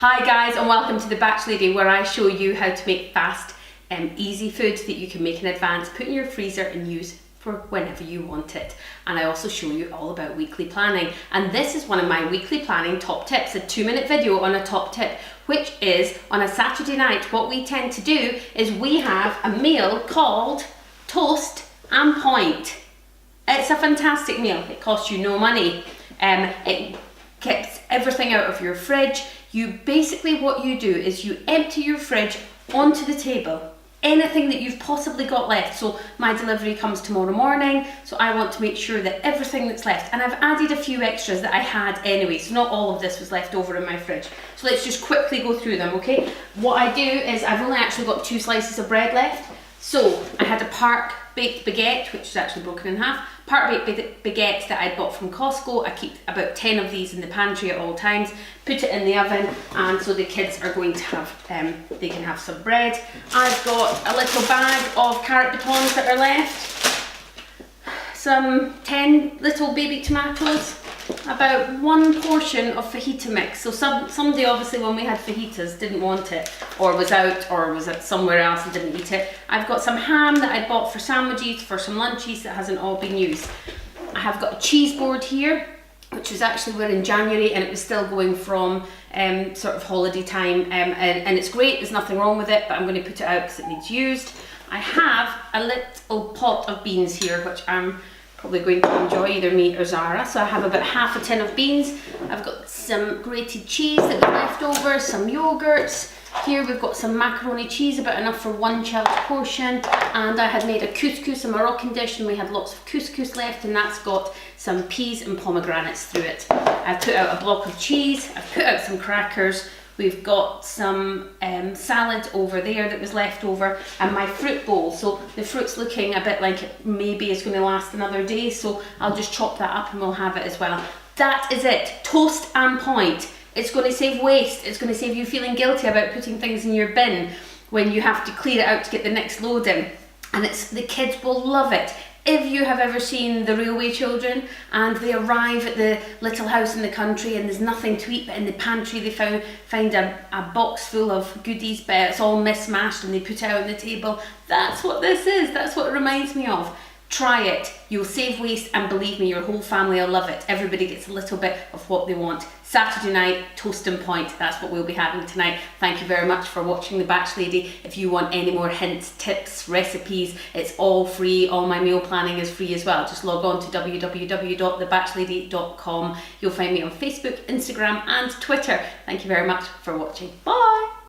Hi guys, and welcome to the Batch Lady, where I show you how to make fast and easy food that you can make in advance, put in your freezer and use for whenever you want it. And I also show you all about weekly planning. And this is one of my weekly planning top tips, a 2-minute video on a top tip, which is on a Saturday night. What we tend to do is we have a meal called Toast and Point. It's a fantastic meal. It costs you no money. It keeps everything out of your fridge. Basically what you do is you empty your fridge onto the table. Anything that you've possibly got left. So my delivery comes tomorrow morning, so I want to make sure that everything that's left, and I've added a few extras that I had anyway, so not all of this was left over in my fridge. So let's just quickly go through them, okay? What I do is I've only actually got 2 slices of bread left. So I had a Park baked baguette, which is actually broken in half. Park baked baguette that I bought from Costco. I keep about 10 of these in the pantry at all times. Put it in the oven, and so the kids are going to have, they can have some bread. I've got a little bag of carrot batons that are left. Some 10 little baby tomatoes. About 1 portion of fajita mix. So somebody obviously when we had fajitas didn't want it, or was out, or was at somewhere else and didn't eat it. I've got some ham that I bought for sandwiches, for some lunches that hasn't all been used. I have got a cheese board here, which was actually, we're in January and it was still going from sort of holiday time, and it's great, there's nothing wrong with it, but I'm going to put it out because it needs used. I have a little pot of beans here, which I'm probably going to enjoy, either me or Zara. So I have about half a tin of beans. I've got some grated cheese that was left over, some yogurts. Here we've got some macaroni cheese, about enough for 1 child's portion. And I had made a couscous, a Moroccan dish, and we had lots of couscous left, and that's got some peas and pomegranates through it. I've put out a block of cheese, I've put out some crackers. We've got some salad over there that was left over, and my fruit bowl. So the fruit's looking a bit like it maybe is going to last another day, so I'll just chop that up and we'll have it as well. That is it. Toast and Point. It's going to save waste. It's going to save you feeling guilty about putting things in your bin when you have to clear it out to get the next load in. And the kids will love it. If you have ever seen The Railway Children and they arrive at the little house in the country and there's nothing to eat, but in the pantry they find a box full of goodies, but it's all mismatched, and they put it out on the table. That's what this is. That's what it reminds me of. Try it. You'll save waste, and believe me, your whole family will love it. Everybody gets a little bit of what they want. Saturday night, Toast and Point. That's what we'll be having tonight. Thank you very much for watching The Batch Lady. If you want any more hints, tips, recipes, it's all free. All my meal planning is free as well. Just log on to www.thebatchlady.com. You'll find me on Facebook, Instagram and Twitter. Thank you very much for watching. Bye!